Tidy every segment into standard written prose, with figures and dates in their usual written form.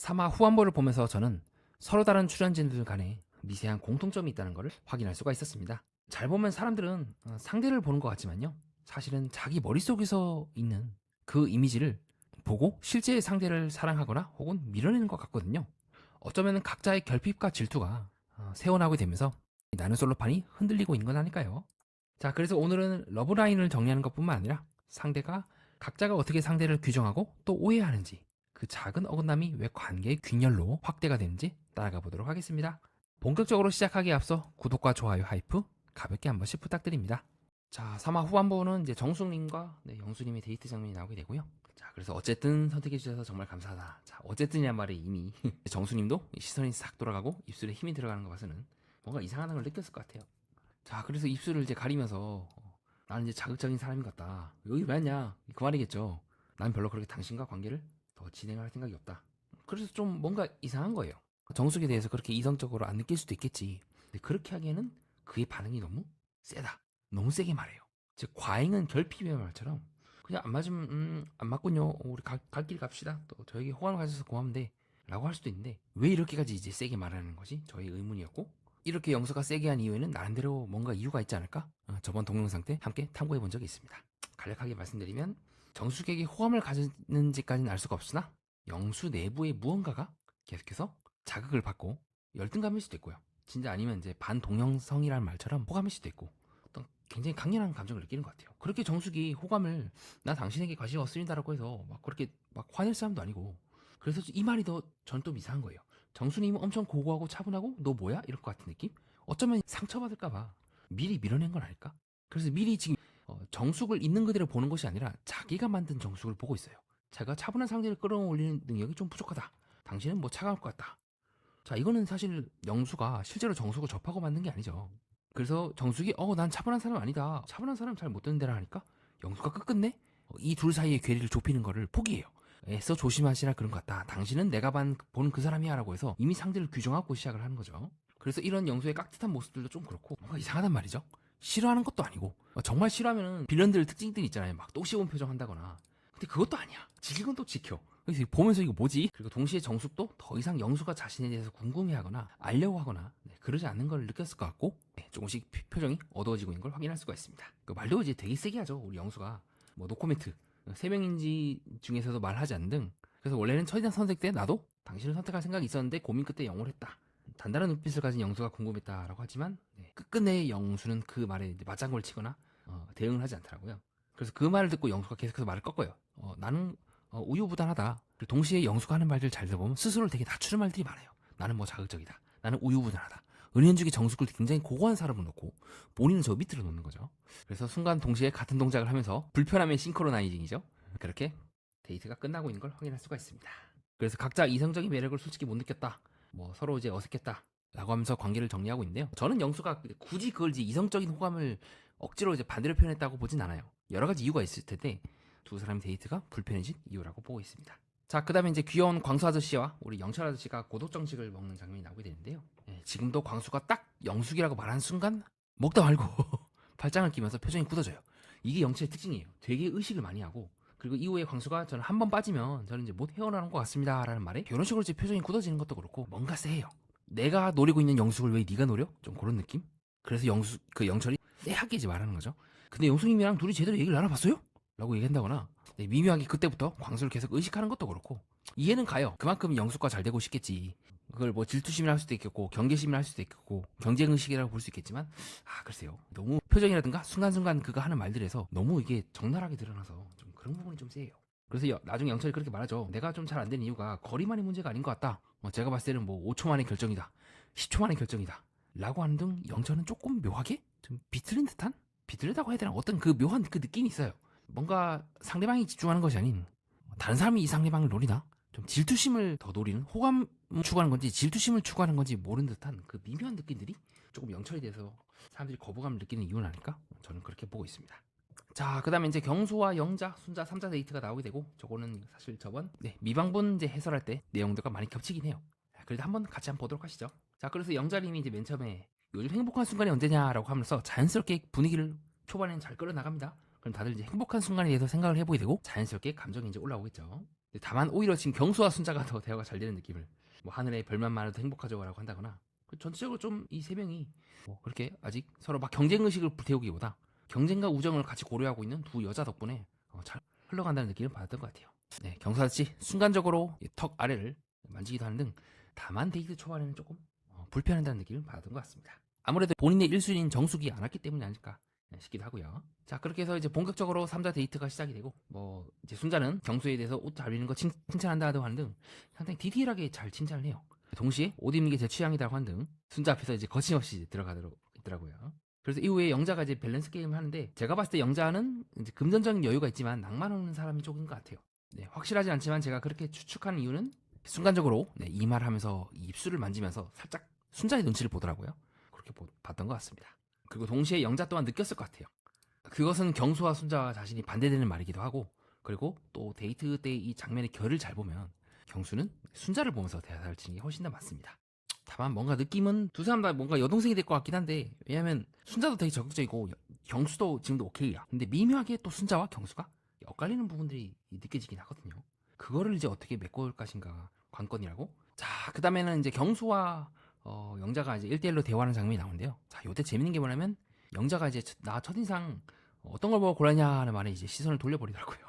3화 후반부를 보면서 저는 서로 다른 출연진들 간에 미세한 공통점이 있다는 것을 확인할 수가 있었습니다. 잘 보면 사람들은 상대를 보는 것 같지만요. 사실은 자기 머릿속에서 있는 그 이미지를 보고 실제 상대를 사랑하거나 혹은 밀어내는 것 같거든요. 어쩌면 각자의 결핍과 질투가 새어나오게 되면서 나는 솔로판이 흔들리고 있는 건 아닐까요? 자, 그래서 오늘은 러브라인을 정리하는 것뿐만 아니라 상대가 각자가 어떻게 상대를 규정하고 또 오해하는지, 그 작은 어긋남이 왜 관계의 균열로 확대가 되는지 따라가 보도록 하겠습니다. 본격적으로 시작하기에 앞서 구독과 좋아요, 하이프 가볍게 한 번씩 부탁드립니다. 자, 3화 후반부는 이제 정숙님과 영수님의 데이트 장면이 나오게 되고요. 자, 그래서 어쨌든 선택해 주셔서 정말 감사하다. 자, 어쨌든이란 말에 이미 정수님도 시선이 싹 돌아가고 입술에 힘이 들어가는 거 봐서는 뭔가 이상한 걸 느꼈을 것 같아요. 자, 그래서 입술을 이제 가리면서 나는 이제 자극적인 사람인 것 같다. 여기 왜 왔냐? 그 말이겠죠. 난 별로 그렇게 당신과 관계를 더 진행할 생각이 없다. 그래서 좀 뭔가 이상한 거예요. 정숙에 대해서 그렇게 이성적으로 안 느낄 수도 있겠지. 근데 그렇게 하기에는 그의 반응이 너무 세다. 너무 세게 말해요. 즉 과잉은 결핍의 말처럼 그냥 안 맞으면 안 맞군요. 우리 갈 길 갑시다. 또 저에게 호감을 가져서 고맙는데 라고 할 수도 있는데 왜 이렇게까지 이제 세게 말하는 거지? 저의 의문이었고 이렇게 영서가 세게 한 이유에는 나름대로 뭔가 이유가 있지 않을까? 저번 동영상 때 함께 탐구해 본 적이 있습니다. 간략하게 말씀드리면 정숙에게 호감을 가졌는지까지는 알 수가 없으나 영수 내부의 무언가가 계속해서 자극을 받고 열등감일 수도 있고요. 진짜 아니면 이제 반동형성이라는 말처럼 호감일 수도 있고 어떤 굉장히 강렬한 감정을 느끼는 것 같아요. 그렇게 정숙이 호감을 나 당신에게 관심이 없습니다라고 해서 막 그렇게 막 화낼 사람도 아니고 그래서 이 말이 더 전 좀 이상한 거예요. 정수님은 엄청 고고하고 차분하고 너 뭐야? 이럴 것 같은 느낌? 어쩌면 상처받을까봐 미리 밀어낸 건 아닐까? 그래서 미리 지금 정숙을 있는 그대로 보는 것이 아니라 자기가 만든 정숙을 보고 있어요. 자기가 차분한 상대를 끌어올리는 능력이 좀 부족하다. 당신은 뭐 차가울 것 같다. 자, 이거는 사실 영수가 실제로 정숙을 접하고 만든 게 아니죠. 그래서 정숙이 난 차분한 사람 아니다. 차분한 사람 잘 못 듣는데라 하니까 영수가 끝끝내 이 둘 사이의 괴리를 좁히는 거를 포기해요. 애써 조심하시라 그런 것 같다. 당신은 내가 보는 그 사람이야 라고 해서 이미 상대를 규정하고 시작을 하는 거죠. 그래서 이런 영수의 깍듯한 모습들도 좀 그렇고 뭔가 이상하단 말이죠. 싫어하는 것도 아니고 정말 싫어하면 빌런들 특징들이 있잖아요. 막 또 씌운 표정 한다거나. 근데 그것도 아니야. 지킬 건 또 지켜. 그래서 보면서 이거 뭐지? 그리고 동시에 정숙도 더 이상 영수가 자신에 대해서 궁금해하거나 알려고 하거나 그러지 않는 걸 느꼈을 것 같고 조금씩 표정이 어두워지고 있는 걸 확인할 수가 있습니다. 그 말도 이제 되게 세게 하죠. 우리 영수가 뭐 노코멘트 세명인지 중에서도 말하지 않는 등 그래서 원래는 첫인상 선택 때 나도 당신을 선택할 생각이 있었는데 고민 끝에 영호를 했다. 단단한 눈빛을 가진 영수가 궁금했다라고 하지만 끝끝내 영수는 그 말에 이제 맞장구를 치거나 대응을 하지 않더라고요. 그래서 그 말을 듣고 영수가 계속해서 말을 꺾어요. 나는 우유부단하다. 그리고 동시에 영수가 하는 말들 잘 들어보면 스스로를 되게 낮추는 말들이 많아요. 나는 뭐 자극적이다. 나는 우유부단하다. 은연중에 정숙을 굉장히 고고한 사람을 놓고 본인은 저 밑으로 놓는 거죠. 그래서 순간 동시에 같은 동작을 하면서 불편함의 싱크로나이징이죠. 그렇게 데이트가 끝나고 있는 걸 확인할 수가 있습니다. 그래서 각자 이성적인 매력을 솔직히 못 느꼈다. 뭐 서로 이제 어색했다. 라고 하면서 관계를 정리하고 있는데요. 저는 영수가 굳이 그걸 이제 이성적인 호감을 억지로 이제 반대로 표현했다고 보진 않아요. 여러 가지 이유가 있을 텐데 두 사람의 데이트가 불편해진 이유라고 보고 있습니다. 자, 그 다음에 이제 귀여운 광수 아저씨와 우리 영철 아저씨가 고독정식을 먹는 장면이 나오게 되는데요. 지금도 광수가 딱 영숙이라고 말하는 순간 먹다 말고 발장을 끼면서 표정이 굳어져요. 이게 영철의 특징이에요. 되게 의식을 많이 하고 그리고 이후에 광수가 저는 한 번 빠지면 저는 이제 못 헤어나는 것 같습니다 라는 말에 이런 식으로 이제 표정이 굳어지는 것도 그렇고 뭔가 세요. 내가 노리고 있는 영숙을 왜 네가 노려? 좀 그런 느낌? 그래서 영철이 쎄하게 이제 말하는 거죠. 근데 영숙님이랑 둘이 제대로 얘기를 나눠봤어요? 라고 얘기한다거나 미묘하게 그때부터 광수를 계속 의식하는 것도 그렇고 이해는 가요. 그만큼 영숙과 잘 되고 싶겠지. 그걸 뭐 질투심이라 할 수도 있겠고 경계심이라 할 수도 있겠고 경쟁의식이라고 볼 수 있겠지만 글쎄요. 너무 표정이라든가 순간순간 그가 하는 말들에서 너무 이게 적나라하게 드러나서 좀 그런 부분이 좀 세요. 그래서 나중에 영철이 그렇게 말하죠. 내가 좀 잘 안 되는 이유가 거리만의 문제가 아닌 것 같다. 제가 봤을 때는 뭐 5초 만의 결정이다. 10초 만의 결정이다. 라고 하는 등 영철은 조금 묘하게 좀 비틀린 듯한? 비틀리다고 해야 되나? 어떤 그 묘한 그 느낌이 있어요. 뭔가 상대방이 집중하는 것이 아닌 다른 사람이 이 상대방을 노리나? 좀 질투심을 더 노리는 호감 추구하는 건지 질투심을 추구하는 건지 모르는 듯한 그 미묘한 느낌들이 조금 영철에 대해서 사람들이 거부감을 느끼는 이유는 아닐까? 저는 그렇게 보고 있습니다. 자, 그 다음에 이제 경수와 영자, 순자, 삼자 데이트가 나오게 되고 저거는 사실 저번 미방분 이제 해설할 때 내용들과 많이 겹치긴 해요. 그래도 한번 같이 한번 보도록 하시죠. 자, 그래서 영자님이 이제 맨 처음에 요즘 행복한 순간이 언제냐라고 하면서 자연스럽게 분위기를 초반에는 잘 끌어나갑니다. 그럼 다들 이제 행복한 순간에 대해서 생각을 해보게 되고 자연스럽게 감정이 이제 올라오겠죠. 다만 오히려 지금 경수와 순자가 더 대화가 잘 되는 느낌을, 뭐 하늘의 별만 많아도 행복하죠라고 한다거나, 전체적으로 좀 이 세 명이 뭐 그렇게 아직 서로 막 경쟁 의식을 불태우기보다 경쟁과 우정을 같이 고려하고 있는 두 여자 덕분에 잘 흘러간다는 느낌을 받았던 것 같아요. 네, 경수 아저씨 순간적으로 턱 아래를 만지기도 하는 등 다만 데이트 초반에는 조금 불편하다는 느낌을 받았던 것 같습니다. 아무래도 본인의 1순위인 정숙이 안 왔기 때문이 아닐까 싶기도 하고요. 자, 그렇게 해서 이제 본격적으로 3자 데이트가 시작이 되고, 뭐 이제 순자는 경수에 대해서 옷 잘 입는 거 칭찬한다고 하는 등 상당히 디테일하게 잘 칭찬을 해요. 동시에 옷 입는 게 제 취향이라고 하는 등 순자 앞에서 이제 거침없이 들어가도록 있더라고요. 그래서 이후에 영자가 이제 밸런스 게임을 하는데, 제가 봤을 때 영자는 이제 금전적인 여유가 있지만 낭만 없는 사람이 쪽인 것 같아요. 네, 확실하지 않지만 제가 그렇게 추측하는 이유는 순간적으로 이말 하면서 입술을 만지면서 살짝 순자의 눈치를 보더라고요. 그렇게 봤던 것 같습니다. 그리고 동시에 영자 또한 느꼈을 것 같아요. 그것은 경수와 순자와 자신이 반대되는 말이기도 하고, 그리고 또 데이트 때 이 장면의 결을 잘 보면 경수는 순자를 보면서 대사를 치는 게 훨씬 더 맞습니다. 다만 뭔가 느낌은 두 사람 다 뭔가 여동생이 될 것 같긴 한데, 왜냐면 순자도 되게 적극적이고 경수도 지금도 오케이야. 근데 미묘하게 또 순자와 경수가 엇갈리는 부분들이 느껴지긴 하거든요. 그거를 이제 어떻게 메꿔올 것인가 관건이라고. 자, 그 다음에는 이제 경수와 영자가 이제 1대1로 대화하는 장면이 나오는데요. 자, 요때 재밌는 게 뭐냐면 영자가 이제 나 첫인상 어떤 걸 보고 골랐냐 하는 말에 이제 시선을 돌려버리더라고요.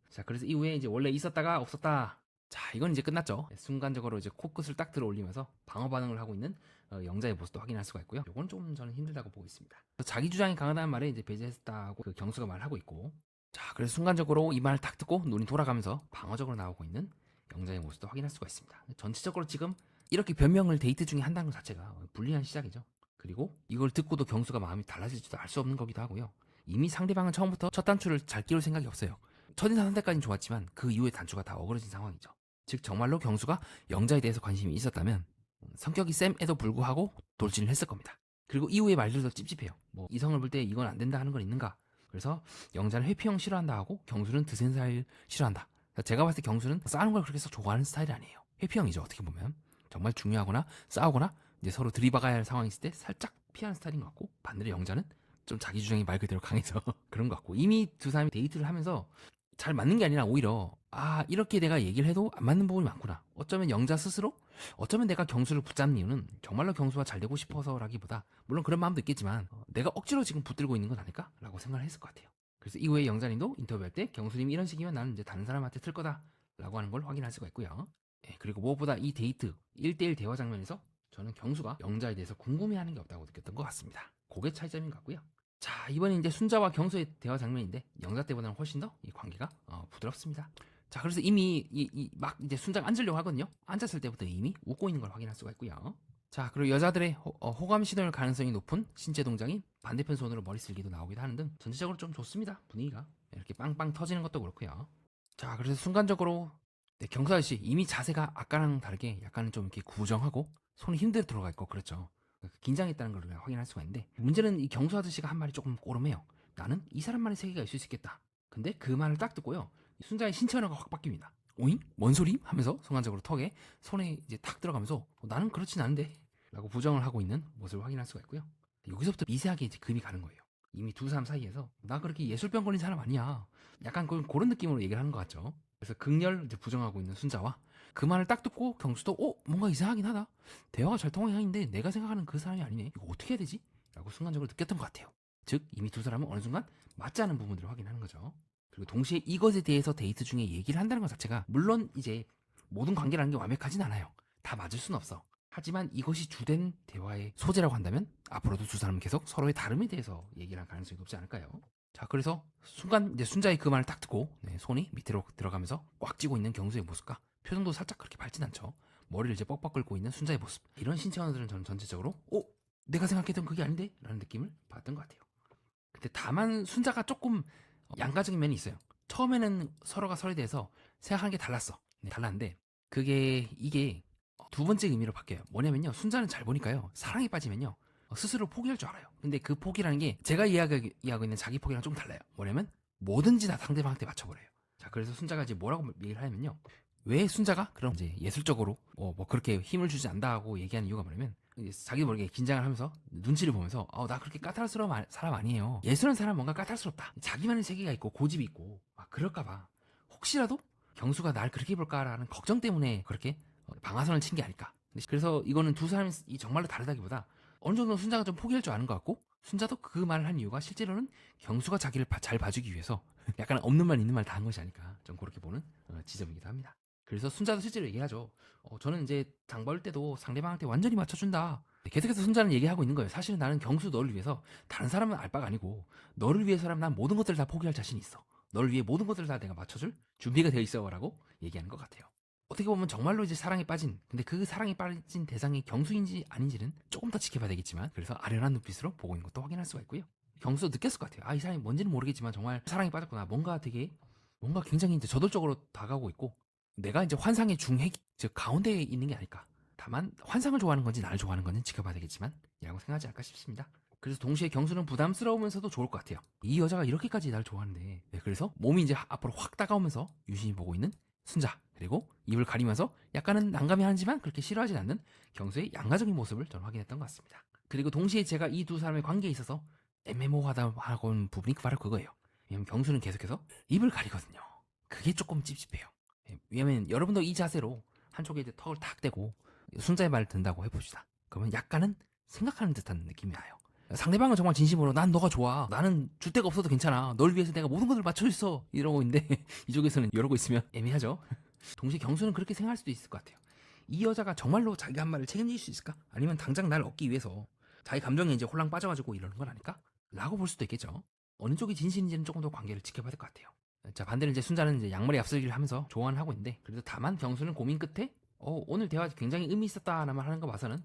자, 그래서 이후에 이제 원래 있었다가 없었다. 자, 이건 이제 끝났죠. 순간적으로 이제 코끝을 딱 들어 올리면서 방어 반응을 하고 있는 영자의 모습도 확인할 수가 있고요. 이건 좀 저는 힘들다고 보고 있습니다. 자기 주장이 강하다는 말에 이제 배제했다고 그 경수가 말하고 있고, 자, 그래서 순간적으로 이 말을 딱 듣고 눈이 돌아가면서 방어적으로 나오고 있는 영자의 모습도 확인할 수가 있습니다. 전체적으로 지금 이렇게 변명을 데이트 중에 한다는 것 자체가 불리한 시작이죠. 그리고 이걸 듣고도 경수가 마음이 달라질지도 알 수 없는 거기도 하고요. 이미 상대방은 처음부터 첫 단추를 잘 끼울 생각이 없어요. 첫인상 선택까지는 좋았지만 그 이후의 단추가 다 어그러진 상황이죠. 즉 정말로 경수가 영자에 대해서 관심이 있었다면 성격이 쌤에도 불구하고 돌진을 했을 겁니다. 그리고 이후의 말들도 찝찝해요. 뭐 이성을 볼 때 이건 안 된다 하는 건 있는가? 그래서 영자는 회피형 싫어한다 하고 경수는 드센 스타일 싫어한다. 제가 봤을 때 경수는 싸우는 걸 그렇게 썩 좋아하는 스타일이 아니에요. 회피형이죠, 어떻게 보면. 정말 중요하거나 싸우거나 이제 서로 들이박아야 할 상황이 있을 때 살짝 피하는 스타일인 것 같고, 반대로 영자는 좀 자기 주장이 말 그대로 강해서 그런 것 같고, 이미 두 사람이 데이트를 하면서 잘 맞는 게 아니라 오히려 이렇게 내가 얘기를 해도 안 맞는 부분이 많구나. 어쩌면 영자 스스로 어쩌면 내가 경수를 붙잡는 이유는 정말로 경수와 잘 되고 싶어서라기보다, 물론 그런 마음도 있겠지만 내가 억지로 지금 붙들고 있는 건 아닐까? 라고 생각을 했을 것 같아요. 그래서 이후에 영자님도 인터뷰할 때 경수님이 이런 식이면 나는 이제 다른 사람한테 틀 거다 라고 하는 걸 확인할 수가 있고요. 그리고 무엇보다 이 데이트 1대1 대화 장면에서 저는 경수가 영자에 대해서 궁금해하는 게 없다고 느꼈던 것 같습니다. 그게 차이점인 것 같고요. 자, 이번엔 이제 순자와 경수의 대화 장면인데 영자 때보다는 훨씬 더 이 관계가 부드럽습니다. 자, 그래서 이미 막 이제 순자가 앉으려고 하거든요. 앉았을 때부터 이미 웃고 있는 걸 확인할 수가 있고요. 자, 그리고 여자들의 호감 신호일 가능성이 높은 신체 동작인 반대편 손으로 머리 쓸기도 나오기도 하는 등 전체적으로 좀 좋습니다. 분위기가 이렇게 빵빵 터지는 것도 그렇고요. 자, 그래서 순간적으로 경수 아저씨 이미 자세가 아까랑 다르게 약간은 좀 이렇게 구부정하고 손이 힘들어 들어가 있고 그렇죠. 긴장했다는 걸 확인할 수가 있는데, 문제는 이 경수 아저씨가 한 말이 조금 꼬름해요. 나는 이 사람만의 세계가 있을 수 있겠다. 근데 그 말을 딱 듣고요, 순자의 신체 언어가 확 바뀝니다. 오잉? 뭔 소리? 하면서 순간적으로 턱에 손에 이제 탁 들어가면서 나는 그렇진 않은데 라고 부정을 하고 있는 모습을 확인할 수가 있고요. 여기서부터 미세하게 이제 금이 가는 거예요. 이미 두 사람 사이에서 나 그렇게 예술병 걸린 사람 아니야. 약간 그런 느낌으로 얘기를 하는 것 같죠. 그래서 극렬 이제 부정하고 있는 순자와 그 말을 딱 듣고 경수도 뭔가 이상하긴 하다. 대화가 잘 통하는데 내가 생각하는 그 사람이 아니네. 이거 어떻게 해야 되지? 라고 순간적으로 느꼈던 것 같아요. 즉 이미 두 사람은 어느 순간 맞지 않은 부분들을 확인하는 거죠. 그리고 동시에 이것에 대해서 데이트 중에 얘기를 한다는 것 자체가, 물론 이제 모든 관계라는 게 완벽하진 않아요. 다 맞을 순 없어. 하지만 이것이 주된 대화의 소재라고 한다면 앞으로도 두 사람은 계속 서로의 다름에 대해서 얘기를 할 가능성이 높지 않을까요? 자, 그래서 순간 이제 순자의 그 말을 딱 듣고 손이 밑으로 들어가면서 꽉 쥐고 있는 경수의 모습과 표정도 살짝 그렇게 밝진 않죠. 머리를 이제 뻑뻑 긁고 있는 순자의 모습, 이런 신체 언어들은 저는 전체적으로 내가 생각했던 그게 아닌데? 라는 느낌을 받았던 것 같아요. 근데 다만 순자가 조금 양가적인 면이 있어요. 처음에는 서로가 서로에 대해서 생각하는 게 달랐어. 달랐는데 이게 두 번째 의미로 바뀌어요. 뭐냐면요, 순자는 잘 보니까요, 사랑에 빠지면요 스스로 포기할 줄 알아요. 근데 그 포기라는 게 제가 이해하고 있는 자기 포기랑 좀 달라요. 뭐냐면 뭐든지 다 상대방한테 맞춰버려요. 자, 그래서 순자가 이제 뭐라고 얘기를 하냐면요, 왜 순자가 그럼 이제 예술적으로 뭐 그렇게 힘을 주지 않다고 얘기하는 이유가 뭐냐면, 자기도 모르게 긴장을 하면서 눈치를 보면서 나 그렇게 까탈스러운 사람 아니에요. 예술하는 사람 뭔가 까탈스럽다. 자기만의 세계가 있고 고집이 있고 막 그럴까봐 혹시라도 경수가 날 그렇게 볼까라는 걱정 때문에 그렇게 방아선을 친 게 아닐까. 그래서 이거는 두 사람이 정말로 다르다기보다 어느 정도 순자가 좀 포기할 줄 아는 것 같고, 순자도 그 말을 한 이유가 실제로는 경수가 자기를 잘 봐주기 위해서 약간 없는 말 있는 말 다 한 것이 아닐까, 좀 그렇게 보는 지점이기도 합니다. 그래서 순자도 실제로 얘기하죠. 저는 이제 장 볼 때도 상대방한테 완전히 맞춰준다. 계속해서 순자는 얘기하고 있는 거예요. 사실은 나는 경수 너를 위해서 다른 사람은 알 바가 아니고 너를 위해서라면 난 모든 것들을 다 포기할 자신이 있어. 너를 위해 모든 것들을 다 내가 맞춰줄 준비가 되어 있어라고 얘기하는 것 같아요. 어떻게 보면 정말로 이제 사랑에 빠진, 근데 그 사랑에 빠진 대상이 경수인지 아닌지는 조금 더 지켜봐야 되겠지만, 그래서 아련한 눈빛으로 보고 있는 것도 확인할 수가 있고요. 경수도 느꼈을 것 같아요. 이 사람이 뭔지는 모르겠지만 정말 사랑에 빠졌구나. 뭔가 굉장히 이제 저돌적으로 다가오고 있고, 내가 이제 환상의 중핵, 즉 가운데에 있는 게 아닐까. 다만 환상을 좋아하는 건지 나를 좋아하는 건지 지켜봐야 되겠지만 이라고 생각하지 않을까 싶습니다. 그래서 동시에 경수는 부담스러우면서도 좋을 것 같아요. 이 여자가 이렇게까지 날 좋아하는데, 그래서 몸이 이제 앞으로 확 다가오면서 유심히 보고 있는 순자, 그리고 입을 가리면서 약간은 난감해하지만 그렇게 싫어하진 않는 경수의 양가적인 모습을 저는 확인했던 것 같습니다. 그리고 동시에 제가 이 두 사람의 관계에 있어서 애매모호하다고 하는 부분이 바로 그거예요. 왜냐면 경수는 계속해서 입을 가리거든요. 그게 조금 찝찝해요. 왜냐면 여러분도 이 자세로 한쪽에 이제 턱을 탁 대고 순자의 말을 듣는다고 해봅시다. 그러면 약간은 생각하는 듯한 느낌이 나요. 상대방은 정말 진심으로 난 너가 좋아, 나는 줄 데가 없어도 괜찮아, 널 위해서 내가 모든 것을 맞춰있어 이러고 있는데 이쪽에서는 이러고 있으면 애매하죠. 동시에 경수는 그렇게 생각할 수도 있을 것 같아요. 이 여자가 정말로 자기 한 말을 책임질 수 있을까? 아니면 당장 날 얻기 위해서 자기 감정에 이제 홀랑 빠져가지고 이러는 건 아닐까? 라고 볼 수도 있겠죠. 어느 쪽이 진실인지는 조금 더 관계를 지켜봐야 될 것 같아요. 자, 반대로 이제 순자는 이제 양머리 앞서기를 하면서 조언을 하고 있는데, 그래도 다만 경수는 고민 끝에 오늘 대화 굉장히 의미 있었다라는 말 하는 거 봐서는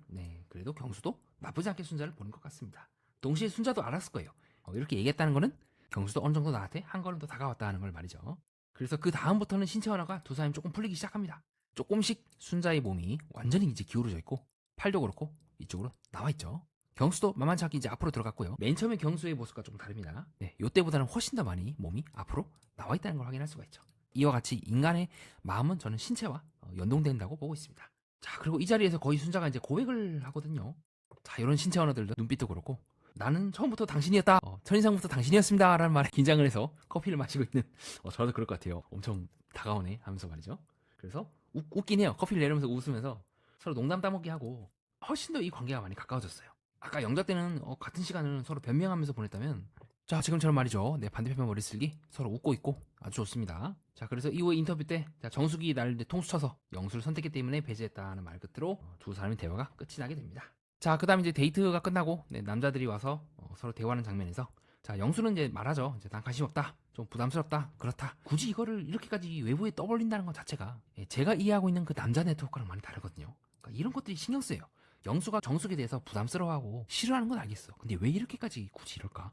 그래도 경수도 나쁘지 않게 순자를 보는 것 같습니다. 동시에 순자도 알았을 거예요. 이렇게 얘기했다는 거는 경수도 어느 정도 나한테 한 걸음 더 다가왔다는 걸 말이죠. 그래서 그 다음부터는 신체 언어가 두 사람이 조금 풀리기 시작합니다. 조금씩 순자의 몸이 완전히 이제 기울어져 있고, 팔도 그렇고 이쪽으로 나와 있죠. 경수도 만만치 않게 이제 앞으로 들어갔고요. 맨 처음에 경수의 모습과 조금 다릅니다. 이때보다는 훨씬 더 많이 몸이 앞으로 나와 있다는 걸 확인할 수가 있죠. 이와 같이 인간의 마음은 저는 신체와 연동된다고 보고 있습니다. 자, 그리고 이 자리에서 거의 순자가 이제 고백을 하거든요. 자, 이런 신체 언어들도 눈빛도 그렇고, 나는 처음부터 당신이었다, 첫인상부터 당신이었습니다 라는 말에 긴장을 해서 커피를 마시고 있는, 저도 그럴 것 같아요. 엄청 다가오네 하면서 말이죠. 그래서 웃긴 해요. 커피를 내리면서 웃으면서 서로 농담 따먹기 하고 훨씬 더 이 관계가 많이 가까워졌어요. 아까 영작 때는 같은 시간을 서로 변명하면서 보냈다면, 자, 지금처럼 말이죠. 내 반대편 머리 쓸기 서로 웃고 있고 아주 좋습니다. 자, 그래서 이후에 인터뷰 때 정숙이 나를 통수쳐서 영수를 선택했기 때문에 배제했다는 말 끝으로 두 사람의 대화가 끝이 나게 됩니다. 자, 그 다음에 이제 데이트가 끝나고 남자들이 와서 서로 대화하는 장면에서, 자, 영수는 이제 말하죠. 이제 난 관심 없다, 좀 부담스럽다, 그렇다. 굳이 이거를 이렇게까지 외부에 떠벌린다는 것 자체가 제가 이해하고 있는 그 남자 네트워크랑 많이 다르거든요. 그러니까 이런 것들이 신경 쓰여요. 영수가 정숙에 대해서 부담스러워하고 싫어하는 건 알겠어. 근데 왜 이렇게까지 굳이 이럴까?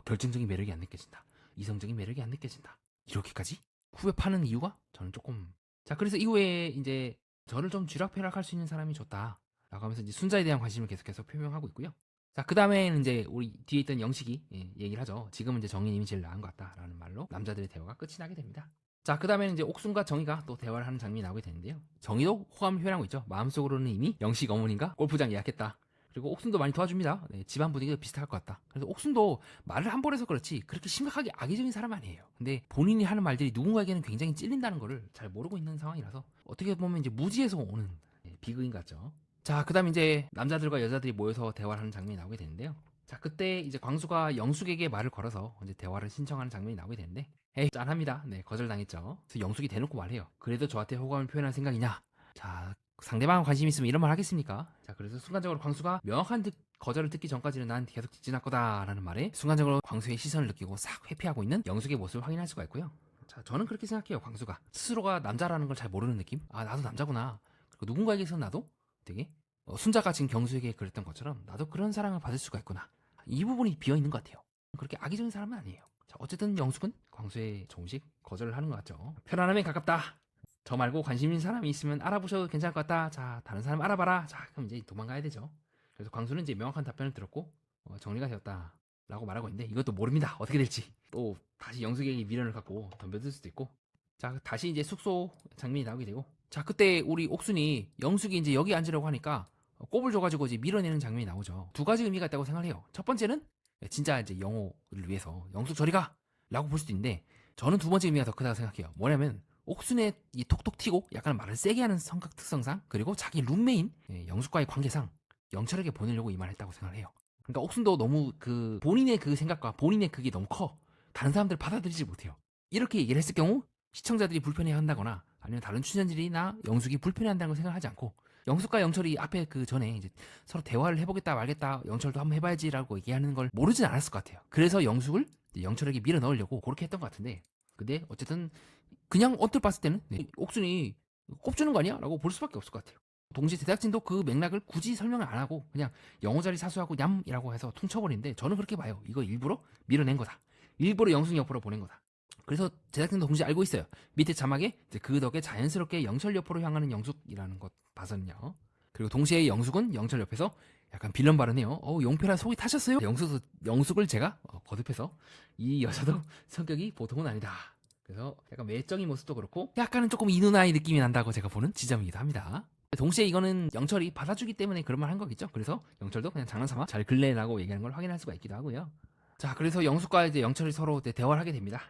결정적인 매력이 안 느껴진다, 이성적인 매력이 안 느껴진다, 이렇게까지 후벼 파는 이유가 저는 조금. 자, 그래서 이후에 이제 저를 좀 쥐락펴락할 수 있는 사람이 좋다 라고 하면서 이제 순자에 대한 관심을 계속해서 표명하고 있고요. 자, 그 다음에는 이제 우리 뒤에 있던 영식이 얘기를 하죠. 지금은 이제 정희님이 제일 나은 것 같다라는 말로 남자들의 대화가 끝이 나게 됩니다. 자, 그 다음에는 이제 옥순과 정희가 또 대화를 하는 장면이 나오게 되는데요. 정희도 호감을 표현하고 있죠. 마음속으로는 이미 영식 어머니가 골프장 예약했다. 그리고 옥순도 많이 도와줍니다. 집안 분위기도 비슷할 것 같다. 그래서 옥순도 말을 한 번 해서 그렇지 그렇게 심각하게 악의적인 사람 아니에요. 근데 본인이 하는 말들이 누군가에게는 굉장히 찔린다는 거를 잘 모르고 있는 상황이라서 어떻게 보면 이제 무지에서 오는 비극인 것 같죠. 자, 그 다음 이제 남자들과 여자들이 모여서 대화를 하는 장면이 나오게 되는데요. 자, 그때 이제 광수가 영숙에게 말을 걸어서 이제 대화를 신청하는 장면이 나오게 되는데, 에이, 짠합니다. 거절당했죠. 그래서 영숙이 대놓고 말해요. 그래도 저한테 호감을 표현할 생각이냐? 자, 상대방 관심 있으면 이런 말 하겠습니까? 자, 그래서 순간적으로 광수가 명확한 거절을 듣기 전까지는 난 계속 직진할 거다라는 말에 순간적으로 광수의 시선을 느끼고 싹 회피하고 있는 영숙의 모습을 확인할 수가 있고요. 자, 저는 그렇게 생각해요. 광수가 스스로가 남자라는 걸 잘 모르는 느낌? 아, 나도 남자구나. 그리고 누군가에게서 나도 되게 순자가 지금 경수에게 그랬던 것처럼 나도 그런 사랑을 받을 수가 있구나. 이 부분이 비어있는 것 같아요. 그렇게 악의적인 사람은 아니에요. 자, 어쨌든 영숙은 광수의 조금씩 거절을 하는 것 같죠. 편안함에 가깝다. 저 말고 관심 있는 사람이 있으면 알아보셔도 괜찮을 것 같다. 자, 다른 사람 알아봐라. 자, 그럼 이제 도망가야 되죠. 그래서 광수는 이제 명확한 답변을 들었고 정리가 되었다 라고 말하고 있는데, 이것도 모릅니다. 어떻게 될지. 또 다시 영숙에게 미련을 갖고 덤벼들 수도 있고. 자, 다시 이제 숙소 장면이 나오게 되고, 자, 그때 우리 옥순이 영숙이 이제 여기 앉으려고 하니까 꼽을 줘가지고 이제 밀어내는 장면이 나오죠. 두 가지 의미가 있다고 생각을 해요. 첫 번째는 진짜 이제 영호를 위해서 영숙 저리 가! 라고 볼 수도 있는데, 저는 두 번째 의미가 더 크다고 생각해요. 뭐냐면 옥순의 이 톡톡 튀고 약간 말을 세게 하는 성격 특성상, 그리고 자기 룸메인 영숙과의 관계상 영철에게 보내려고 이 말을 했다고 생각을 해요. 그러니까 옥순도 너무 그 본인의 그 생각과 본인의 그게 너무 커. 다른 사람들 받아들이지 못해요. 이렇게 얘기를 했을 경우 시청자들이 불편해한다거나 아니면 다른 출연진이나 영숙이 불편해한다는 걸 생각하지 않고, 영숙과 영철이 앞에 그 전에 이제 서로 대화를 해보겠다 말겠다, 영철도 한번 해봐야지라고 얘기하는 걸 모르진 않았을 것 같아요. 그래서 영숙을 영철에게 밀어 넣으려고 그렇게 했던 것 같은데, 근데 어쨌든 그냥 언뜻 봤을 때는 옥순이 꼽주는 거 아니야? 라고 볼 수밖에 없을 것 같아요. 동시에 제작진도 그 맥락을 굳이 설명을 안 하고 그냥 영어 자리 사수하고 냠이라고 해서 퉁쳐버리는데, 저는 그렇게 봐요. 이거 일부러 밀어낸 거다. 일부러 영숙 옆으로 보낸 거다. 그래서 제작진도 동시에 알고 있어요. 밑에 자막에 그 덕에 자연스럽게 영철 옆으로 향하는 영숙이라는 것 봐서는요. 그리고 동시에 영숙은 영철 옆에서 약간 빌런 발언해요. 용표라 속이 타셨어요? 영숙을 제가 거듭해서 이 여자도 성격이 보통은 아니다. 그래서 약간 외적인 모습도 그렇고 약간은 조금 이 누나의 느낌이 난다고 제가 보는 지점이기도 합니다. 동시에 이거는 영철이 받아주기 때문에 그런 말 한 거겠죠. 그래서 영철도 그냥 장난삼아 잘 글래라고 얘기하는 걸 확인할 수가 있기도 하고요. 자, 그래서 영숙과 이제 영철이 서로 이제 대화를 하게 됩니다.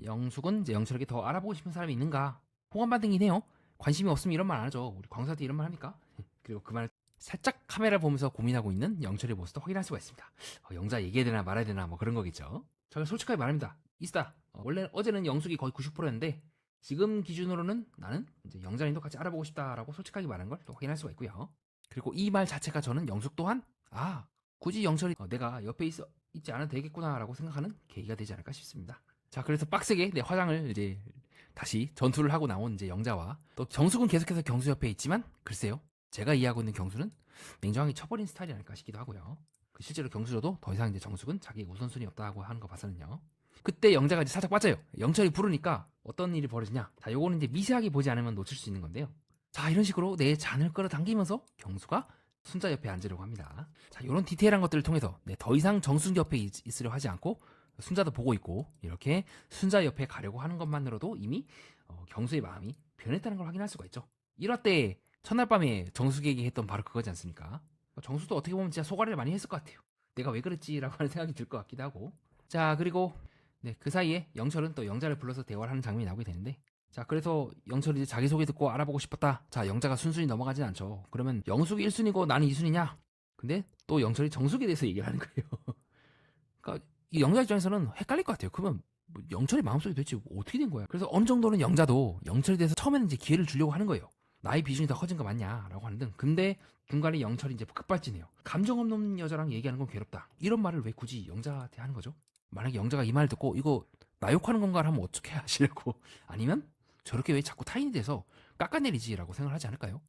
영숙은 이제 영철에게 더 알아보고 싶은 사람이 있는가? 호감 반응이긴 해요. 관심이 없으면 이런 말 안 하죠. 우리 광수한테 이런 말 합니까? 그리고 그 말 살짝 카메라 보면서 고민하고 있는 영철의 모습도 확인할 수가 있습니다. 영자 얘기해야 되나 말아야 되나 뭐 그런 거겠죠. 제가 솔직하게 말합니다. 있다. 원래 어제는 영숙이 거의 90%였는데 지금 기준으로는 나는 이제 영자님도 같이 알아보고 싶다라고 솔직하게 말한 걸 또 확인할 수가 있고요. 그리고 이 말 자체가 저는 영숙 또한 굳이 영철이 내가 옆에 있지 않아도 되겠구나라고 생각하는 계기가 되지 않을까 싶습니다. 자, 그래서 빡세게 내 화장을 이제 다시 전투를 하고 나온 이제 영자와 또 정숙은 계속해서 경수 옆에 있지만, 글쎄요, 제가 이해하고 있는 경수는 냉정하게 쳐버린 스타일이 아닐까 싶기도 하고요. 실제로 경수저도 더 이상 이제 정숙은 자기 우선순위 없다고 하는 거 봐서는요. 그때 영자가 이제 살짝 빠져요. 영철이 부르니까 어떤 일이 벌어지냐. 자, 요거는 이제 미세하게 보지 않으면 놓칠 수 있는 건데요. 자, 이런 식으로 내 잔을 끌어당기면서 경수가 순자 옆에 앉으려고 합니다. 자, 이런 디테일한 것들을 통해서 더 이상 정순 옆에 있으려 하지 않고 순자도 보고 있고 이렇게 순자 옆에 가려고 하는 것만으로도 이미 경수의 마음이 변했다는 걸 확인할 수가 있죠. 이럴 때 첫날 밤에 정숙에게 했던 바로 그거지 않습니까? 정숙도 어떻게 보면 진짜 소가리를 많이 했을 것 같아요. 내가 왜 그랬지라고 하는 생각이 들 것 같기도 하고. 자, 그리고 그 사이에 영철은 또 영자를 불러서 대화를 하는 장면이 나오게 되는데, 자, 그래서 영철이 이제 자기소개 듣고 알아보고 싶었다. 자, 영자가 순순히 넘어가진 않죠. 그러면 영숙이 1순위고 나는 2순위냐? 근데 또 영철이 정숙에 대해서 얘기를 하는 거예요. 그러니까 이 영자 입장에서는 헷갈릴 것 같아요. 그러면 영철이 마음속에 도대체 어떻게 된 거야? 그래서 어느 정도는 영자도 영철에 대해서 처음에는 이제 기회를 주려고 하는 거예요. 나의 비중이 더 커진 거 맞냐라고 하는 등. 근데 중간에 영철이 이제 급발진해요. 감정 없는 여자랑 얘기하는 건 괴롭다. 이런 말을 왜 굳이 영자한테 하는 거죠? 만약에 영자가 이 말을 듣고 이거 나 욕하는 건가 하면 어떻게 하시려고? 아니면 저렇게 왜 자꾸 타인이 돼서 깎아내리지라고 생각을 하지 않을까요?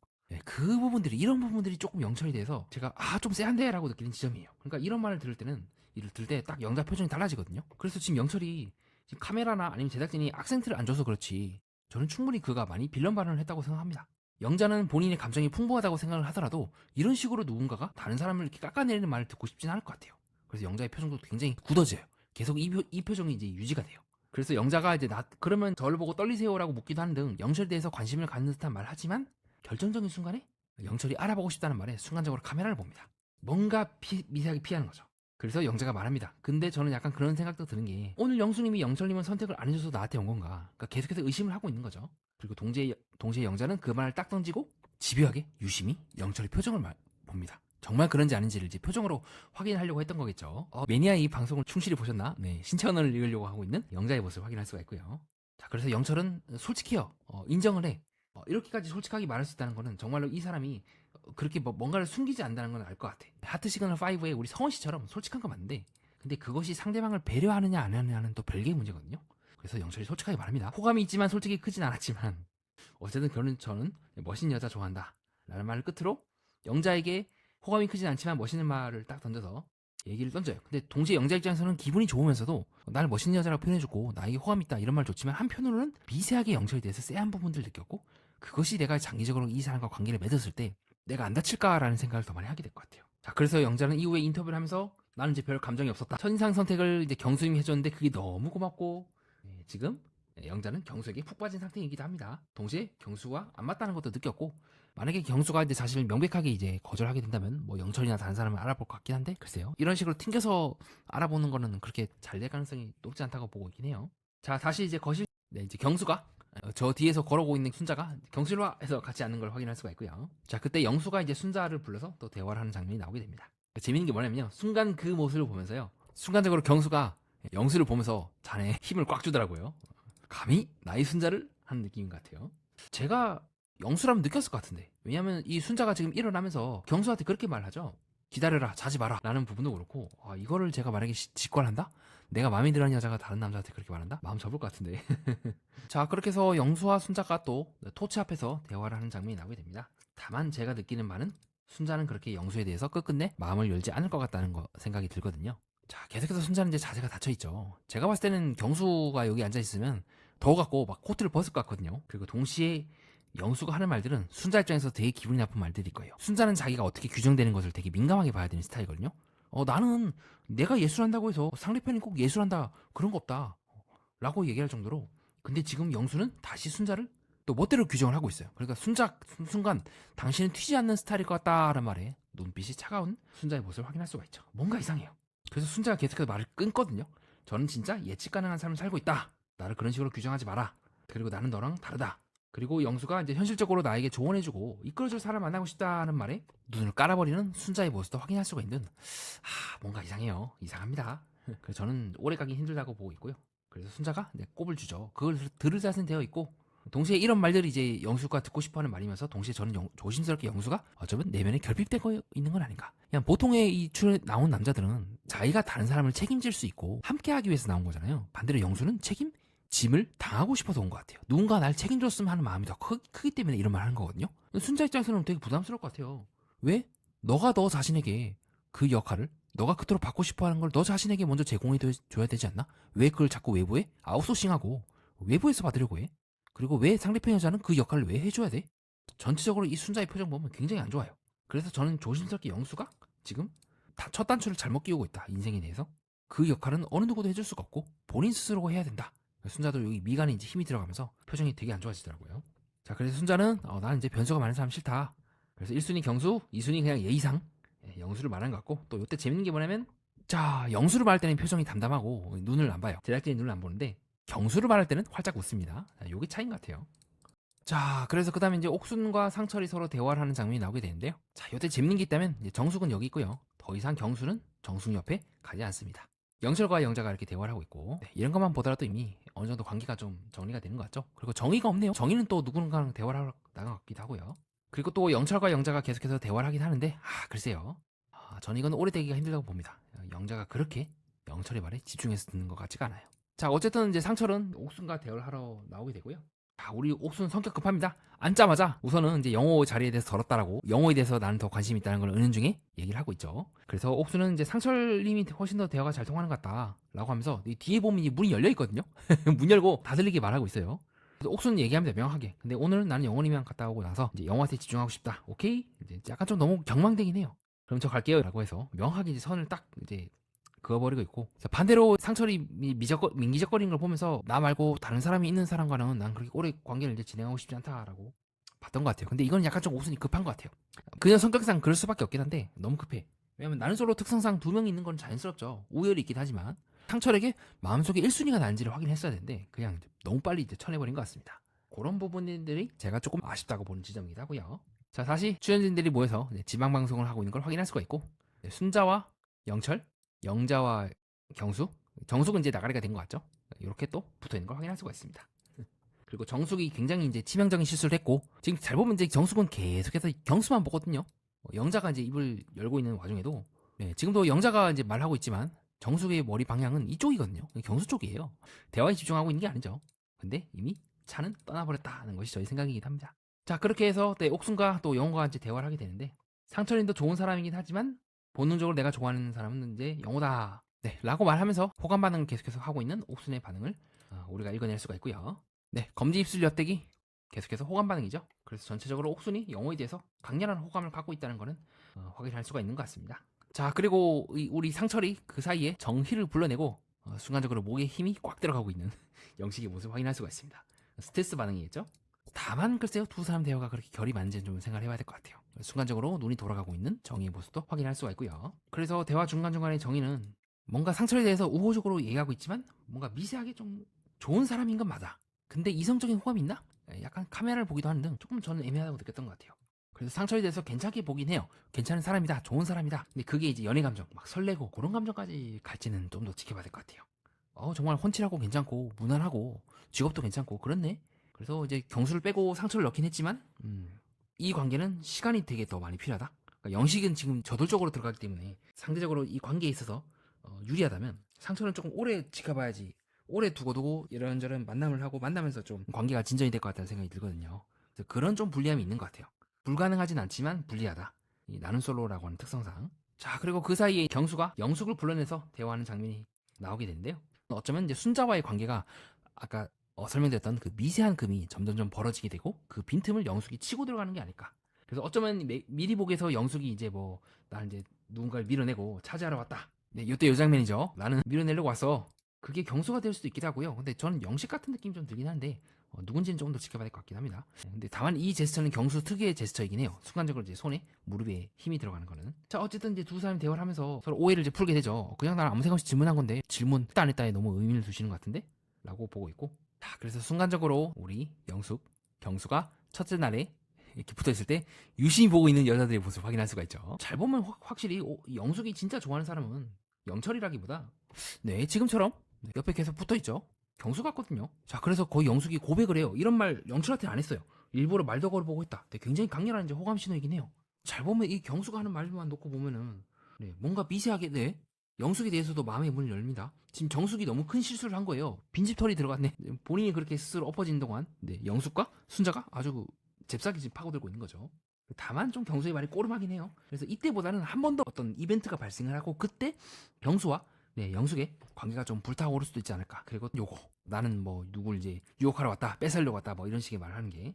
그 부분들이, 이런 부분들이 조금 영철에 대해서 제가 좀 쎄한데 라고 느끼는 지점이에요. 그러니까 이런 말을 들을 때는, 이를 들 때 딱 영자 표정이 달라지거든요. 그래서 지금 영철이 지금 카메라나 아니면 제작진이 악센트를 안 줘서 그렇지 저는 충분히 그가 많이 빌런 발언을 했다고 생각합니다. 영자는 본인의 감정이 풍부하다고 생각을 하더라도 이런 식으로 누군가가 다른 사람을 이렇게 깎아내리는 말을 듣고 싶진 않을 것 같아요. 그래서 영자의 표정도 굉장히 굳어져요. 계속 이 표정이 이제 유지가 돼요. 그래서 영자가 이제 그러면 저를 보고 떨리세요라고 묻기도 하는 등 영철에 대해서 관심을 갖는 듯한 말을 하지만, 결정적인 순간에 영철이 알아보고 싶다는 말에 순간적으로 카메라를 봅니다. 뭔가 미세하게 피하는 거죠. 그래서 영자가 말합니다. 근데 저는 약간 그런 생각도 드는 게, 오늘 영수님이 영철님은 선택을 안 해줘서 나한테 온 건가? 그러니까 계속해서 의심을 하고 있는 거죠. 그리고 동시에 영자는 그 말을 딱 던지고 집요하게 유심히 영철의 표정을 봅니다. 정말 그런지 아닌지를 이제 표정으로 확인하려고 했던 거겠죠. 매니아 이 방송을 충실히 보셨나? 네, 신청을 읽으려고 하고 있는 영자의 모습을 확인할 수가 있고요. 자, 그래서 영철은 솔직해요. 인정을 해. 이렇게까지 솔직하게 말할 수 있다는 거는 정말로 이 사람이 그렇게 뭔가를 숨기지 않는다는 건 알 것 같아. 하트 시그널 5에 우리 성원 씨처럼 솔직한 건 맞는데, 근데 그것이 상대방을 배려하느냐 안 하느냐는 또 별개의 문제거든요. 그래서 영철이 솔직하게 말합니다. 호감이 있지만 솔직히 크진 않았지만 어쨌든 저는 멋있는 여자 좋아한다 라는 말을 끝으로 영자에게 호감이 크진 않지만 멋있는 말을 딱 던져서 얘기를 던져요. 근데 동시에 영자 입장에서는 기분이 좋으면서도 나를 멋있는 여자라고 표현해주고 나에게 호감 있다 이런 말 좋지만, 한편으로는 미세하게 영철에 대해서 쎄한 부분들을 느꼈고, 그것이 내가 장기적으로 이 사람과 관계를 맺었을 때 내가 안 다칠까라는 생각을 더 많이 하게 될 것 같아요. 자, 그래서 영자는 이후에 인터뷰를 하면서 나는 이제 별 감정이 없었다. 첫인상 선택을 이제 경수님이 해줬는데 그게 너무 고맙고, 지금 영자는 경수에게 푹 빠진 상태이기도 합니다. 동시에 경수와 안 맞다는 것도 느꼈고, 만약에 경수가 이제 사실 명백하게 이제 거절하게 된다면 뭐 영철이나 다른 사람을 알아볼 것 같긴 한데, 글쎄요. 이런 식으로 튕겨서 알아보는 거는 그렇게 잘 될 가능성이 높지 않다고 보고 있긴 해요. 자, 다시 이제 거실, 이제 경수가 저 뒤에서 걸어오고 있는 순자가 경술화 해서 같이 앉는 걸 확인할 수가 있고요. 자, 그때 영수가 이제 순자를 불러서 또 대화를 하는 장면이 나오게 됩니다. 재밌는 게 뭐냐면요. 순간 그 모습을 보면서요. 순간적으로 경수가 영수를 보면서 자네 힘을 꽉 주더라고요. 감히 나의 순자를 하는 느낌인 것 같아요. 제가 영수라면 느꼈을 것 같은데. 왜냐면 이 순자가 지금 일어나면서 경수한테 그렇게 말하죠. 기다려라, 자지 마라 라는 부분도 그렇고, 이거를 제가 만약에 직관한다? 내가 마음에 드는 여자가 다른 남자한테 그렇게 말한다? 마음 접을 것 같은데. 자, 그렇게 해서 영수와 순자가 또 토치 앞에서 대화를 하는 장면이 나오게 됩니다. 다만 제가 느끼는 바는 순자는 그렇게 영수에 대해서 끝끝내 마음을 열지 않을 것 같다는 생각이 들거든요. 자, 계속해서 순자는 이제 자세가 닫혀있죠. 제가 봤을 때는 경수가 여기 앉아있으면 더워갖고 막 코트를 벗을 것 같거든요. 그리고 동시에 영수가 하는 말들은 순자 입장에서 되게 기분이 나쁜 말들일 거예요. 순자는 자기가 어떻게 규정되는 것을 되게 민감하게 봐야 되는 스타일이거든요. 나는 내가 예술한다고 해서 상대편이 꼭 예술한다 그런 거 없다 라고 얘기할 정도로. 근데 지금 영수는 다시 순자를 또 멋대로 규정을 하고 있어요. 그러니까 순간 당신은 튀지 않는 스타일일 것 같다라는 말에 눈빛이 차가운 순자의 모습을 확인할 수가 있죠. 뭔가 이상해요. 그래서 순자가 계속해서 말을 끊거든요. 저는 진짜 예측 가능한 삶을 살고 있다. 나를 그런 식으로 규정하지 마라. 그리고 나는 너랑 다르다. 그리고 영수가 이제 현실적으로 나에게 조언해주고 이끌어줄 사람 만나고 싶다는 말에 눈을 깔아버리는 순자의 모습도 확인할 수가 있는, 뭔가 이상해요. 이상합니다. 그래서 저는 오래 가기 힘들다고 보고 있고요. 그래서 순자가 이제 꼽을 주죠. 그걸 들을 자세는 되어 있고, 동시에 이런 말들이 이제 영수가 듣고 싶어하는 말이면서 동시에 저는 조심스럽게 영수가 어쩌면 내면에 결핍되고 있는 건 아닌가. 그냥 보통의 이 출에 나온 남자들은 자기가 다른 사람을 책임질 수 있고 함께하기 위해서 나온 거잖아요. 반대로 영수는 짐을 당하고 싶어서 온 것 같아요. 누군가 날 책임줬으면 하는 마음이 더 크기 때문에 이런 말 하는 거거든요. 순자 입장에서는 되게 부담스러울 것 같아요. 왜? 너가 너 자신에게 그 역할을, 너가 그토록 받고 싶어 하는 걸 너 자신에게 먼저 제공해 줘야 되지 않나? 왜 그걸 자꾸 외부에 아웃소싱하고 외부에서 받으려고 해? 그리고 왜 상대편 여자는 그 역할을 왜 해줘야 돼? 전체적으로 이 순자의 표정 보면 굉장히 안 좋아요. 그래서 저는 조심스럽게 영수가 지금 첫 단추를 잘못 끼우고 있다. 인생에 대해서. 그 역할은 어느 누구도 해줄 수가 없고 본인 스스로 해야 된다. 순자도 여기 미간에 이제 힘이 들어가면서 표정이 되게 안 좋아지더라고요. 자, 그래서 순자는 나는 이제 변수가 많은 사람 싫다. 그래서 1순위 경수, 2순위 그냥 예의상 영수를 말하는 것 같고, 또 이때 재밌는 게 뭐냐면, 자, 영수를 말할 때는 표정이 담담하고 눈을 안 봐요. 제작진이 눈을 안 보는데 경수를 말할 때는 활짝 웃습니다. 요게 차이인 것 같아요. 자, 그래서 그 다음에 이제 옥순과 상철이 서로 대화를 하는 장면이 나오게 되는데요. 자, 요때 재밌는 게 있다면 이제 정숙은 여기 있고요. 더 이상 경수는 정숙 옆에 가지 않습니다. 영철과 영자가 이렇게 대화를 하고 있고, 이런 것만 보더라도 이미 어느 정도 관계가 좀 정리가 되는 것 같죠. 그리고 정의가 없네요. 정의는 또 누군가랑 대화를 하러 나간 것 같기도 하고요. 그리고 또 영철과 영자가 계속해서 대화를 하긴 하는데, 글쎄요. 저는 이건 오래 되기가 힘들다고 봅니다. 영자가 그렇게 영철의 말에 집중해서 듣는 것 같지가 않아요. 자, 어쨌든 이제 상철은 옥순과 대화를 하러 나오게 되고요. 우리 옥순 성격 급합니다. 앉자마자 우선은 이제 영호 자리에 대해서 덜었다라고, 영호에 대해서 나는 더 관심이 있다는 걸 은연중에 얘기를 하고 있죠. 그래서 옥순은 이제 상철님이 훨씬 더 대화가 잘 통하는 것 같다라고 하면서 뒤에 보면 이 문이 열려 있거든요. 문 열고 다 들리게 말하고 있어요. 그래서 옥순은 얘기합니다, 명확하게. 근데 오늘은 나는 영호님이랑 갔다 오고 나서 이제 영호한테 집중하고 싶다. 오케이? 이제 약간 좀 너무 경망되긴 해요. 그럼 저 갈게요라고 해서 명확하게 이제 선을 딱 이제 그어버리고 있고, 반대로 상철이 민기적거리는 걸 보면서 나 말고 다른 사람이 있는 사람과는 난 그렇게 오래 관계를 이제 진행하고 싶지 않다라고 봤던 것 같아요. 근데 이건 약간 좀 옥순이 급한 것 같아요. 그냥 성격상 그럴 수밖에 없긴 한데 너무 급해. 왜냐면 나는 솔로 특성상 두 명이 있는 건 자연스럽죠. 우열이 있긴 하지만 상철에게 마음속에 1순위가 나는지를 확인했어야 되는데 그냥 너무 빨리 이제 쳐내버린 것 같습니다. 그런 부분들이 제가 조금 아쉽다고 보는 지점이기도 하고요. 자, 다시 출연진들이 모여서 지방방송을 하고 있는 걸 확인할 수가 있고, 순자와 영철, 영자와 경수, 정숙은 이제 나가리가 된 것 같죠. 이렇게 또 붙어있는 걸 확인할 수가 있습니다. 그리고 정숙이 굉장히 이제 치명적인 실수를 했고, 지금 잘 보면 이제 정숙은 계속해서 경수만 보거든요. 영자가 이제 입을 열고 있는 와중에도, 지금도 영자가 이제 말하고 있지만 정숙의 머리 방향은 이쪽이거든요. 경수 쪽이에요. 대화에 집중하고 있는 게 아니죠. 근데 이미 차는 떠나버렸다는 것이 저희 생각이긴 합니다. 자, 그렇게 해서 옥순과 또 영호가 이제 대화를 하게 되는데, 상철님도 좋은 사람이긴 하지만 본능적으로 내가 좋아하는 사람은 이제 영호다. 네, 라고 말하면서 호감 반응을 계속해서 하고 있는 옥순의 반응을 우리가 읽어낼 수가 있고요. 네, 검지 입술 엿대기 계속해서 호감 반응이죠. 그래서 전체적으로 옥순이 영호에 대해서 강렬한 호감을 갖고 있다는 것은 확인할 수가 있는 것 같습니다. 자, 그리고 우리 상철이 그 사이에 정희를 불러내고 순간적으로 목에 힘이 꽉 들어가고 있는 영식의 모습을 확인할 수가 있습니다. 스트레스 반응이겠죠. 다만 글쎄요, 두 사람 대화가 그렇게 결이 맞는지는 좀 생각을 해봐야 될 것 같아요. 순간적으로 눈이 돌아가고 있는 정의의 모습도 확인할 수가 있고요. 그래서 대화 중간중간에 정의는 뭔가 상철에 대해서 우호적으로 얘기하고 있지만 뭔가 미세하게 좀 좋은 사람인 건 맞아. 근데 이성적인 호감이 있나? 약간 카메라를 보기도 하는 등 조금 저는 애매하다고 느꼈던 것 같아요. 그래서 상철에 대해서 괜찮게 보긴 해요. 괜찮은 사람이다, 좋은 사람이다. 근데 그게 이제 연애 감정, 막 설레고 그런 감정까지 갈지는 좀 더 지켜봐야 될 것 같아요. 정말 훤칠하고 괜찮고 무난하고 직업도 괜찮고 그렇네. 그래서 이제 경수를 빼고 상처를 넣긴 했지만 이 관계는 시간이 되게 더 많이 필요하다. 그러니까 영식은 지금 저돌적으로 들어가기 때문에 상대적으로 이 관계에 있어서 유리하다면 상처는 조금 오래 지켜봐야지. 오래 두고두고 이런저런 만남을 하고 만나면서 좀 관계가 진전이 될 것 같다는 생각이 들거든요. 그래서 그런 좀 불리함이 있는 것 같아요. 불가능하진 않지만 불리하다. 이 나는 솔로라고 하는 특성상. 자, 그리고 그 사이에 경수가 영숙을 불러내서 대화하는 장면이 나오게 되는데요. 어쩌면 이제 순자와의 관계가 아까 설명드렸던 그 미세한 금이 점점점 벌어지게 되고 그 빈틈을 영숙이 치고 들어가는 게 아닐까. 그래서 어쩌면 미리 보기에서 영숙이 이제 뭐 나는 이제 누군가를 밀어내고 차지하러 왔다. 네, 이때 요 장면이죠. 나는 밀어내려고 왔어. 그게 경수가 될 수도 있기도 하고요. 근데 저는 영식 같은 느낌이 좀 들긴 한데 누군지는 조금 더 지켜봐야 될 것 같긴 합니다. 근데 다만 이 제스처는 경수 특유의 제스처이긴 해요. 순간적으로 이제 손에 무릎에 힘이 들어가는 거는. 자, 어쨌든 이제 두 사람이 대화를 하면서 서로 오해를 이제 풀게 되죠. 그냥 나는 아무 생각 없이 질문한 건데 질문 했다 안 했다에 너무 의미를 두시는 것 같은데? 라고 보고 있고. 자, 그래서 순간적으로 우리 경수가 첫째 날에 이렇게 붙어있을 때 유심히 보고 있는 여자들의 모습을 확인할 수가 있죠. 잘 보면 확실히 영숙이 진짜 좋아하는 사람은 영철이라기보다 네, 지금처럼 옆에 계속 붙어있죠. 경수 같거든요. 자, 그래서 거의 영숙이 고백을 해요. 이런 말 영철한테 안 했어요. 일부러 말도 걸어보고 했다. 네, 굉장히 강렬한 이제 호감 신호이긴 해요. 잘 보면 이 경수가 하는 말만 놓고 보면은 네, 뭔가 미세하게 네, 영숙에 대해서도 마음의 문을 열립니다. 지금 정숙이 너무 큰 실수를 한 거예요. 빈집털이 들어갔네. 본인이 그렇게 스스로 엎어지는 동안 네, 영숙과 순자가 아주 잽싸게 지금 파고들고 있는 거죠. 다만 좀 경수의 말이 꼬름하긴 해요. 그래서 이때보다는 한 번 더 어떤 이벤트가 발생을 하고 그때 경수와 네, 영숙의 관계가 좀 불타오를 수도 있지 않을까. 그리고 요거 나는 뭐 누굴 이제 유혹하러 왔다, 뺏으려고 왔다, 뭐 이런 식의 말을 하는 게.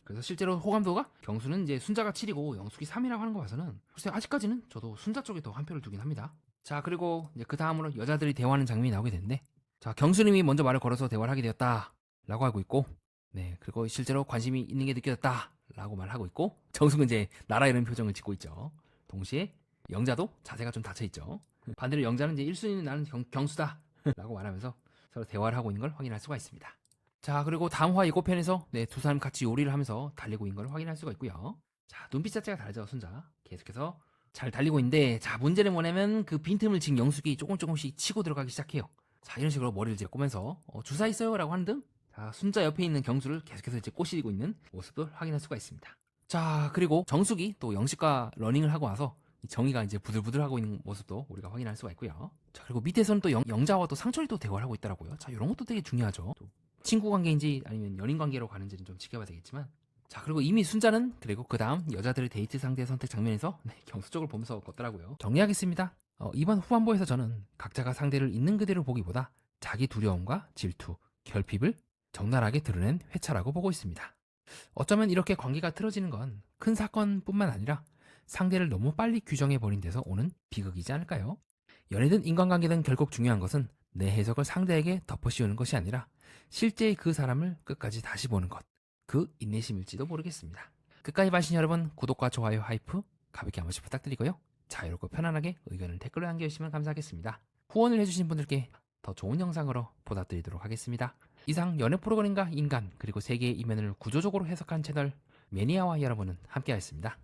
그래서 실제로 호감도가 경수는 이제 순자가 7이고 영숙이 3이라고 하는 거 봐서는 글쎄 아직까지는 저도 순자 쪽에 더 한 표를 두긴 합니다. 자, 그리고 이제 그 다음으로 여자들이 대화하는 장면이 나오게 되는데, 자, 경수님이 먼저 말을 걸어서 대화를 하게 되었다라고 하고 있고, 네, 그리고 실제로 관심이 있는 게 느껴졌다라고 말하고 있고, 정숙은 이제 나라 이런 표정을 짓고 있죠. 동시에 영자도 자세가 좀 닫혀 있죠. 반대로 영자는 이제 1순위는 나는 경수다 라고 말하면서 서로 대화를 하고 있는 걸 확인할 수가 있습니다. 자, 그리고 다음 화 예고편에서 네, 두 사람 같이 요리를 하면서 달리고 있는 걸 확인할 수가 있고요. 자, 눈빛 자체가 다르죠, 순자. 계속해서 잘 달리고 있는데, 자, 문제는 뭐냐면 그 빈틈을 지금 영숙이 조금씩 치고 들어가기 시작해요. 자, 이런 식으로 머리를 이제 꼬면서 주사 있어요 라고 하는 등, 자, 순자 옆에 있는 경수를 계속해서 이제 꼬시고 있는 모습을 확인할 수가 있습니다. 자, 그리고 정숙이 또 영식과 러닝을 하고 와서 정의가 이제 부들부들 하고 있는 모습도 우리가 확인할 수가 있고요. 자, 그리고 밑에서는 또 영자와 또 상철이 또 대화를 하고 있더라고요. 자, 이런 것도 되게 중요하죠. 또 친구 관계인지 아니면 연인 관계로 가는지는 좀 지켜봐야 되겠지만, 자, 그리고 이미 순자는 그리고 그 다음 여자들의 데이트 상대 선택 장면에서 네, 경수 쪽을 보면서 걷더라고요. 정리하겠습니다. 이번 후반부에서 저는 각자가 상대를 있는 그대로 보기보다 자기 두려움과 질투, 결핍을 적나라하게 드러낸 회차라고 보고 있습니다. 어쩌면 이렇게 관계가 틀어지는 건 큰 사건뿐만 아니라 상대를 너무 빨리 규정해버린 데서 오는 비극이지 않을까요? 연애든 인간관계든 결국 중요한 것은 내 해석을 상대에게 덮어씌우는 것이 아니라 실제 그 사람을 끝까지 다시 보는 것. 그 인내심일지도 모르겠습니다. 끝까지 봐주신 여러분, 구독과 좋아요, 하이프 가볍게 한 번씩 부탁드리고요. 자유롭고 편안하게 의견을 댓글로 남겨주시면 감사하겠습니다. 후원을 해주신 분들께 더 좋은 영상으로 보답드리도록 하겠습니다. 이상 연애 프로그램과 인간 그리고 세계의 이면을 구조적으로 해석한 채널 매니아와 여러분은 함께하였습니다.